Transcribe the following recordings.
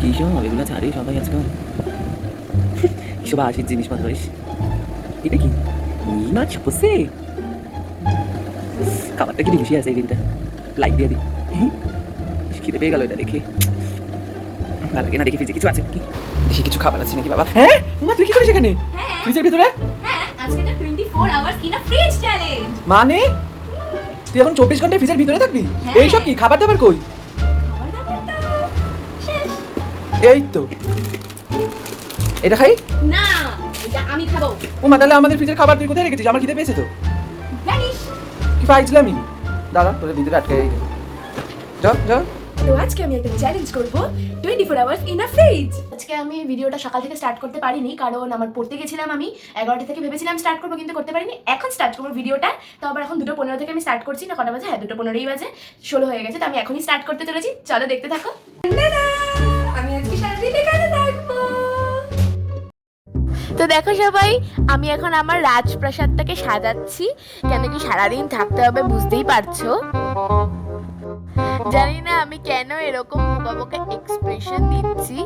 কিসব এগুলো ছাড়ে সবাই আজকাল। কিসব আশির জিনিসপত্র। এটা কি মাছ বসে খাবারটা কি বেশি আছে এই দিনটা। লাইক দিয়ে দিই। খিদে পেয়ে গেল এটা দেখে। ভালো লাগে না দেখি ফ্রিজে কিছু আছে কি। দেখি কিছু খাবার আছে নাকি বাবা। হ্যাঁ মা তুই কি করিস এখানে ফ্রিজের ভিতরে? হ্যাঁ আজকে তো 24 hours in a fridge challenge. মানে তুই এখন 24 ঘন্টা ফ্রিজের ভিতরে থাকবি? এইসব কি খাবার দাবার কই? খাবার দাবার তো শেষ। এই তো এটা খাই না এটা আমি খাবো। ও মা তাহলে আমাদের ফ্রিজের খাবার তুই কোথায় রেখেছিস? আমার খিদে পেয়েছে তো। জানিস কি পাইছিলাম দাদা তোদের ভিতরে আটকে যাও যাও। তো আজকে আমি একটা চ্যালেঞ্জ করব 24 আওয়ার্স ইন আ ফ্রিজ। আজকে আমি ভিডিওটা সকাল থেকে স্টার্ট করতে পারিনি কারণ আমার পড়তে গেছিলাম। আমি 11টা থেকে ভেবেছিলাম স্টার্ট করবো কিন্তু করতে পারিনি। এখন স্টার্ট করবো ভিডিওটা। তো আবার এখন 2:15 থেকে আমি স্টার্ট করছি। না কটা বাজে? হ্যাঁ 2:15ই বাজে। 16 হয়ে গেছে। তো আমি এখনই স্টার্ট করতে চলেছি। চলো দেখতে থাকো। আমি আজকে সারাদিন এখানে থাকবো। তো দেখো সবাই, আমি এখন আমার রাজপ্রাসাদটাকে সাজাচ্ছি। কেন কি সারাদিন থাকতে হবে বুঝতেই পারছো। জানি না আমি কেন এরকম বোকা এক্সপ্রেশন দিচ্ছি,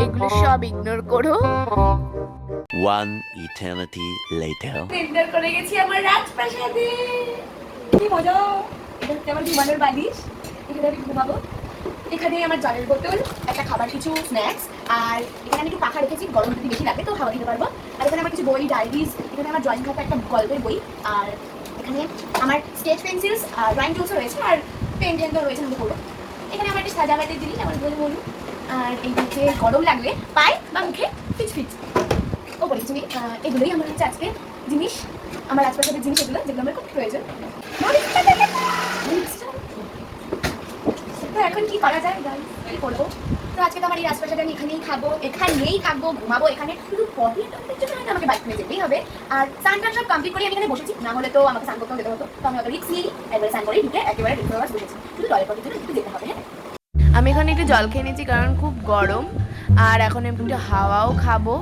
এগুলো সব ইগনোর করো। One eternity later. এন্টার করে গেছি আমার রাজপ্রাসাদে। কি মজা! এটা হচ্ছে আমার ঘুমানোর বালিশ। এখানে আমি ঘুমাবো। এখানে আমার জলের বোতল, একটা খাবার, কিছু স্ন্যাক্স, আর এখানে আমি একটু পাখা রেখেছি, গরম যদি বেশি লাগে তো হাওয়া দিতে পারবো। আর এখানে আমার কিছু বই, ডায়েরিজ, এখানে আমার ড্রয়িং খাতা, একটা গল্পের বই, আর এখানে আমার স্কেচ পেন্সিলস আর ড্রয়িং টুলসও রয়েছে, আর পেন টেনও রয়েছে আমি করবো। এখানে আমার একটা সাজাবাতের জিনিস, আমার বলে বলুন। আর এই হচ্ছে গরম লাগলে পায়ে বা মুখে ফিচ ফিচ ও বলেছি। এগুলোই আমার হচ্ছে আজকে জিনিস, আমার রাজপ্রাসাদের জিনিস, এগুলো যেগুলো আমার খুব প্রয়োজন। তো এখন কি করা যায়, কি করবো? তো আজকে তো আমার এই রাজপ্রাসাদে আমি এখানেই খাবো, এখানেই থাকবো, ঘুমাবো এখানে। শুধু টয়লেটের জন্য হয়তো আমাকে বাইক নিয়ে যেতেই হবে। আর স্নান টান সব কমপ্লিট করে আমি এখানে বসেছি, না হলে তো আমাকে স্নান করতে যেতে হতো। তো আমি অত রিস্ক নিই, একবারে স্নান করে ঢুকে একেবারে বসেছি। শুধু টয়লেটের জন্য একটু যেতে হবে। হ্যাঁ আমি এখানে একটু জল খেয়ে নিচ্ছি কারণ খুব গরম। আর এখন একটু হাওয়াও খাবো,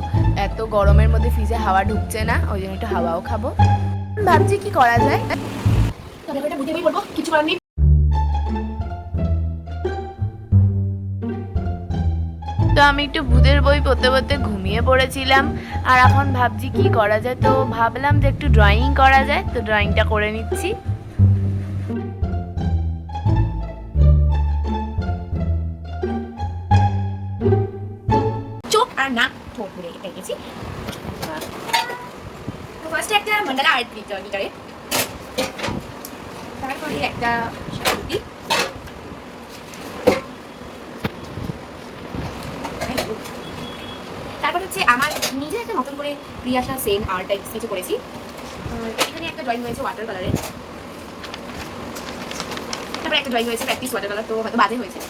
এত গরমের মধ্যে ফ্রিজে হাওয়া ঢুকছে না, ওই জন্য একটু হাওয়াও খাবো। ভাবছি কি করা যায়, তবে এটা বুঝে বলবো, কিছু করার নেই। তো আমি একটু ভূতের বই পড়তে পড়তে ঘুমিয়ে পড়েছিলাম। আর এখন ভাবছি কি করা যায়, তো ভাবলাম যে একটু ড্রয়িং করা যায়, তো ড্রয়িংটা করে নিচ্ছি। চোখ আর নাক ঠোঁট মিলে রেখেছি। তো ফার্স্টে একটা মন্ডলা আর্ট গিটারে, তারপরে একটা শান্তি, তারপর হচ্ছে আমার নিজে একটা নতুন করে প্রিয়াশা সেন আর্ট টাইপ কিছু করেছি। এখানে একটা ড্রয়িং হয়েছে ওয়াটার কালারে, তারপরে একটা ড্রয়িং হয়েছে প্র্যাকটিস ওয়াটার কালার, তো হয়তো বাজে হয়েছে।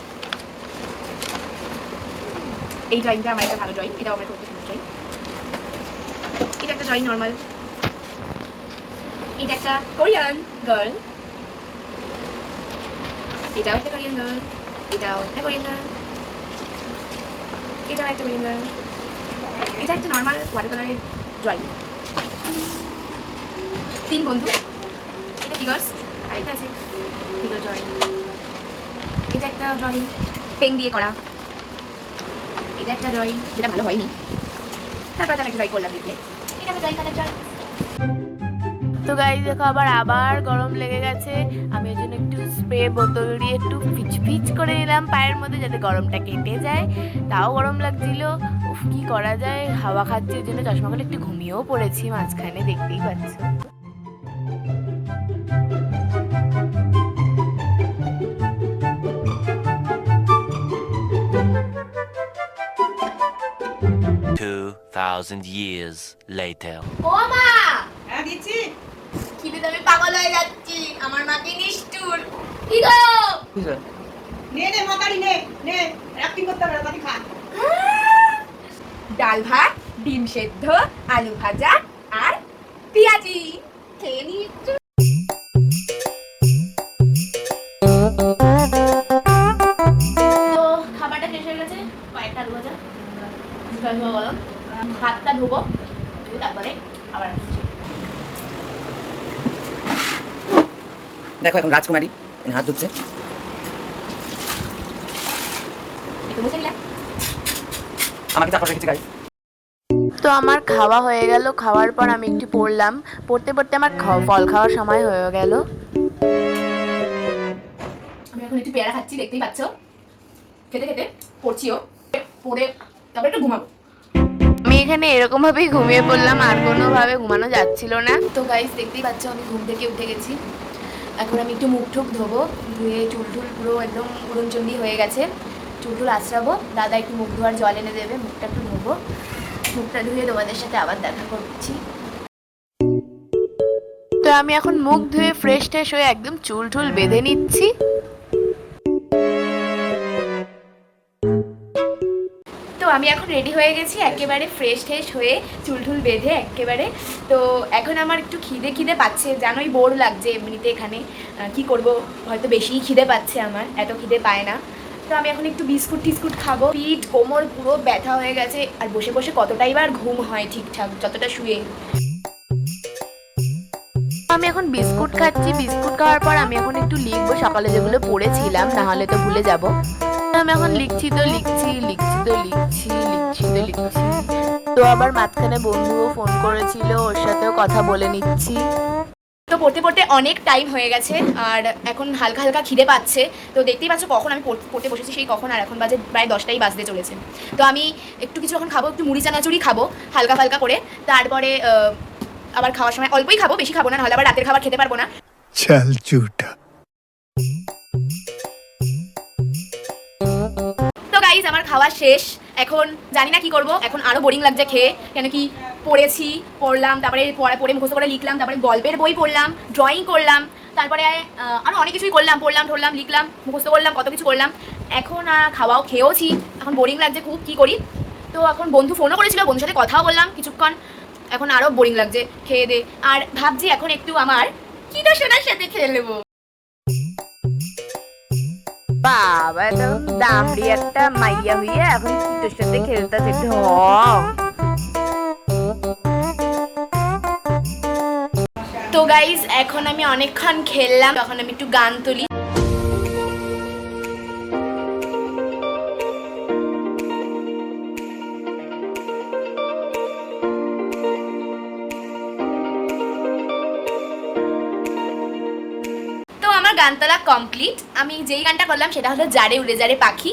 এই ড্রয়িংটা আমার একটা ভালো ড্রয়িং, এটাও আমার খুব সুন্দর ড্রয়িং। এটা একটা ড্রয়িং নর্মাল। এটা একটা কোরিয়ান গার্ল, এটাও একটা কোরিয়ান গার্ল, এটাও একটা কোরিয়ান গার্ল, এটাও একটা কোরিয়ান গার্ল। এটা একটা নর্মাল ওয়াটার কালারের ড্রয়িং। 3 বন্ধু, এটা ফিগার্স, আর এটা আছে ফিগার ড্রয়িং। এটা একটা ড্রয়িং পেন দিয়ে করা, এটা একটা ড্রয়িং যেটা ভালো হয়নি। তারপর আমি একটা ড্রয়িং করলাম লিখে, এটা একটা ড্রয়িং কালার। তো গাইস দেখো আবার গরম লেগে গেছে। আমি ওই জন্য একটু স্প্রে বোতল দিয়ে একটু ফিচ করে নিলাম পায়ের মধ্যে, যাতে গরমটা কেটে যায়। তাও গরম লাগছিল, উফ কি করা যায়। হাওয়া খাচ্ছি ওই জন্য চশমা করে একটু ঘুমিয়েও পড়েছি মাঝখানে, দেখতেই পাচ্ছ। $2,000 years later. ও মা, হ্যাঁ দিচ্ছি। খিদেতে আমি পাগল হয়ে যাচ্ছি, আমার মাকে নিষ্ঠুর। কি গো, নে নে মাতারি নে নে, অ্যাক্টিং করতে হবে, তাড়াতাড়ি খা। ডাল ভাত, ডিম সেদ্ধ, আলু ভাজা আর পেঁয়াজি খেয়ে নিচ্ছি। তো খাবারটা শেষ হয়ে গেছে, কয়েকটা আলু ভাজা, গরম, হাতটা ধোবো, তারপরে আবার আসছি। দেখো এখন রাজকুমারী হাত ধুচ্ছে। একটু মুছে নিলাম। আমাকে চাপা রেখেছে গাইস। তো আমার খাওয়া হয়ে গেল, খাওয়ার পর আমি একটু পড়লাম, পড়তে পড়তে আমার ফল খাওয়ার সময় হয়ে গেল। আমি এখন একটু পেয়ারা খাচ্ছি, দেখতেই পাচ্ছ, খেতে খেতে পড়ছিও, পড়ে তারপরে একটু ঘুমাবো। আমি এখানে এরকম ভাবেই ঘুমিয়ে পড়লাম, আর কোনোভাবে ঘুমানো যাচ্ছিল না। তো গাইস দেখতেই পাচ্ছ আমি ঘুম থেকে উঠে গেছি। এখন আমি একটু মুখ ঠুক ধোবো, ধুয়ে চুল টুল পুরো একদম উড়নচণ্ডী হয়ে গেছে, চুল টুল আঁচড়াবো, দাদা একটু মুখ ধোয়ার জল এনে দেবে, মুখটা একটু ধোবো, মুখটা ধুয়ে তোমাদের সাথে আবার দেখা করছি। তো আমি এখন মুখ ধুয়ে ফ্রেশ ট্রেশ হয়ে একদম চুল টুল বেঁধে নিচ্ছি। তো আমি এখন রেডি হয়ে গেছি একেবারে ফ্রেশ ট্রেশ হয়ে, চুল টুল বেঁধে একেবারে। তো এখন আমার একটু খিদে পাচ্ছে, জানোই বোর লাগছে এমনিতে এখানে, কি করব, হয়তো বেশিই খিদে পাচ্ছে, আমার এত খিদে পায় না। তো আমি এখন একটু বিস্কুট টিস্কুট খাবো, পিঠ কোমর পুরো ব্যথা হয়ে গেছে, আর বসে বসে কতটাই বার ঘুম হয় ঠিকঠাক যতটা শুয়ে। আমি এখন বিস্কুট খাচ্ছি, বিস্কুট খাওয়ার পর আমি এখন একটু লিখবো সকালে যেগুলো পড়েছিলাম, না হলে তো ভুলে যাব। আমি এখন লিখছি তো লিখছি, লিখছি তো লিখছি, লিখছি তো লিখছি। তো আবার মাঝখানে বন্ধুও ফোন করেছিল, ওর সাথেও কথা বলে নিচ্ছি। তো পড়তে পড়তে অনেক টাইম হয়ে গেছে, আর এখন হালকা হালকা খিদে পাচ্ছে। তো দেখতেই পাচ্ছ কখন আমি পড়তে বসেছি সেই কখন, আর এখন বাজে প্রায় 10টাই বাজতে চলেছে। তো আমি একটু কিছু এখন খাবো, একটু মুড়ি চানাচুরি খাবো হালকা হালকা করে, তারপরে আবার খাওয়ার সময় অল্পই খাবো, বেশি খাবো না, নাহলে আবার রাতের খাবার খেতে পারবো না। চল ঝুটা। তো গাইস আমার খাওয়া শেষ, এখন জানি না কি করব, এখন আরো বোরিং লাগছে খেয়ে, কেন কি পড়লাম, তারপরে পড়ে মুখস্থ করে লিখলাম, তারপরে গল্পের বই পড়লাম, ড্রয়িং করলাম, তারপরে আরো অনেক কিছুই করলাম, পড়লাম লিখলাম, মুখস্থ করলাম, কত কিছু করলাম। এখন খাওয়াও খেয়েওছি, এখন বোরিং লাগছে খুব, কি করি। তো এখন বন্ধু ফোনও করেছিল, বন্ধুর সাথে কথাও বললাম কিছুক্ষণ, এখন আরো বোরিং লাগছে খেয়ে দে। আর ভাবছি এখন একটু আমার কিটো সোনার সাথে খেলে নেবো। বাবা এত দামড়ি একটা মাইয়া হইয়া এখন তোর সাথে খেলতে যেতে তো গাইজ এখন আমি অনেকক্ষণ খেললাম, এখন আমি একটু গান তুলি। গান তোলা কমপ্লিট, আমি যেই গানটা করলাম সেটা হলো জারে উড়ে যারে পাখি।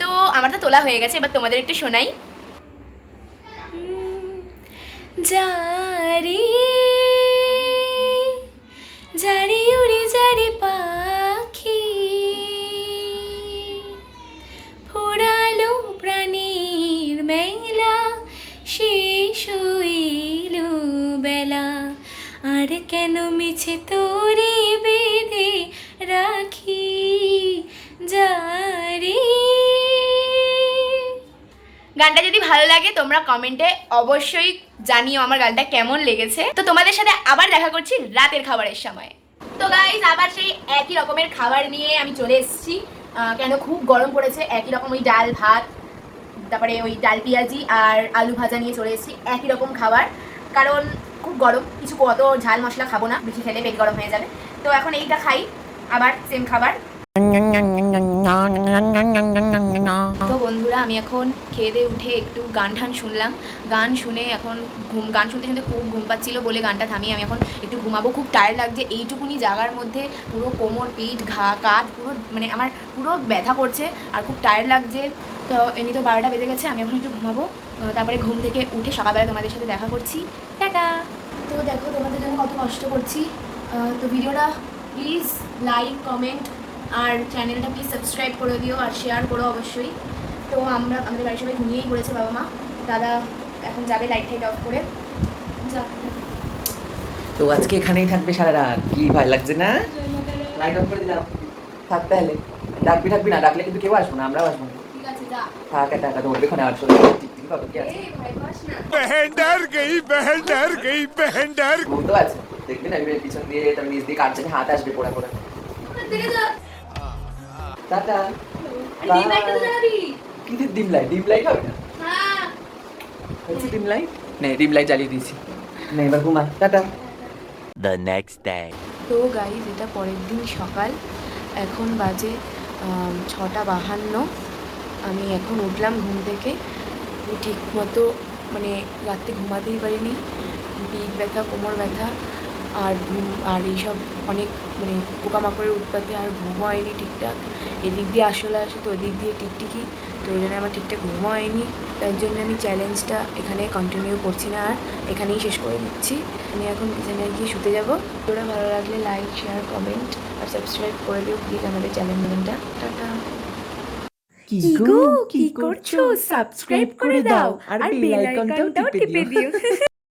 তো আমার তো তোলা হয়ে গেছে, এবার তোমাদের একটু শোনাই। যারে যারে উড়ে যারে পাখি, ফোড়ালো প্রাণীর মেলা, শেষ হইল বেলা, আর কেন মিছে তোরে বেঁধে রাখি যারে। গানটা যদি ভালো লাগে তোমরা কমেন্টে অবশ্যই জানিও আমার গানটা কেমন লেগেছে। তো তোমাদের সাথে আবার দেখা করছি রাতের খাবারের সময়। তো গাইস আবার সেই একই রকমের খাবার নিয়ে আমি চলে এসেছি, কেন খুব গরম পড়েছে। একই রকম ওই ডাল ভাত, তারপরে ওই ডাল পেঁয়াজি আর আলু ভাজা নিয়ে চলে এসেছি, একই রকম খাবার, কারণ খুব গরম, কিছু অত ঝাল মশলা খাবো না, বেশি খেলে পেট গরম হয়ে যাবে। তো এখন এইটা খাই, আবার সেম খাবার। তো বন্ধুরা আমি এখন খেয়ে দিয়ে উঠে একটু গান ঠান শুনলাম, গান শুনে এখন গান শুনতে শুনতে খুব ঘুম পাচ্ছিল বলে গানটা থামিয়ে আমি এখন একটু ঘুমাবো। খুব টায়ার্ড লাগছে, এইটুকুনি জায়গার মধ্যে পুরো কোমর পিঠ কাঁধ পুরো মানে আমার পুরো ব্যথা করছে আর খুব টায়ার্ড লাগছে। তো এমনি তো 12টা বেজে গেছে, আমি এখন একটু ঘুমাবো, তারপরে ঘুম থেকে উঠে সকালবেলা তোমাদের সাথে দেখা করছি, টাটা। তো দেখো তোমাদের জন্য কত কষ্ট করছি, তো ভিডিওটা প্লিজ লাইক কমেন্ট আর চ্যানেলটা প্লিজ সাবস্ক্রাইব করে দিও আর শেয়ার করো অবশ্যই। তো আমাদের বাড়ির সবাই ঘুমিয়েই পড়েছে, বাবা মা দাদা এখন যাবে লাইট টাইট অফ করে। তো আজকে এখানেই থাকবে সারা রাত, কি ভয় লাগছে না? লাইট অফ করে দিলাম, থাক তাহলে। ডাকবি না, ডাকলে কিন্তু কেউ আসবো না, আমরাও আসবো না। ঠিক আছে যা, থাক টাকা ধরবে ওখানে আর চলে টিকটিকি কত কি আছে। ভয় পাস না, बहन डर गई बहन डर। ঘুম তো আছে, দেখবি না পিছন দিয়ে তার নিচ দিয়ে কাটছে, হাত আসবে পোড়া পোড়া। দেখে যা টাটা। ডিম লাইটটা তো জ্বালাবি। কি ডিম লাইট হবে না? হ্যাঁ হচ্ছে ডিম লাইট, নে ডিম লাইট জ্বালিয়ে দিয়েছি, নে এবার ঘুমা, টাটা। The next day. তো গাইজ এটা পরের দিন সকাল, এখন বাজে 6:52। আমি এখন উঠলাম ঘুম থেকে, আমি ঠিক মতো মানে রাত্রে ঘুমাতেই পারিনি, পিঠ ব্যথা, কোমর ব্যথা আর আর এইসব অনেক মানে পোকামাকড়ের উৎপাতে আর ঘুমও হয়নি ঠিকঠাক। এদিক দিয়ে আসলে আসে তো ওদিক দিয়ে টিকটিকি, তো ওই জন্য আমার ঠিকঠাক ঘুমও হয়নি। তার জন্য আমি চ্যালেঞ্জটা এখানে কন্টিনিউ করছি না, আর এখানেই শেষ করে দিচ্ছি। আমি এখন কিচেনে গিয়ে শুতে যাবো। তোরা ভালো লাগলে লাইক, শেয়ার, কমেন্ট আর সাবস্ক্রাইব করে দিও প্লিজ আমাদের চ্যানেলটা। টাটা। কি গো কি করছো? সাবস্ক্রাইব করে দাও আর বেল আইকনটাও টিপে দিও।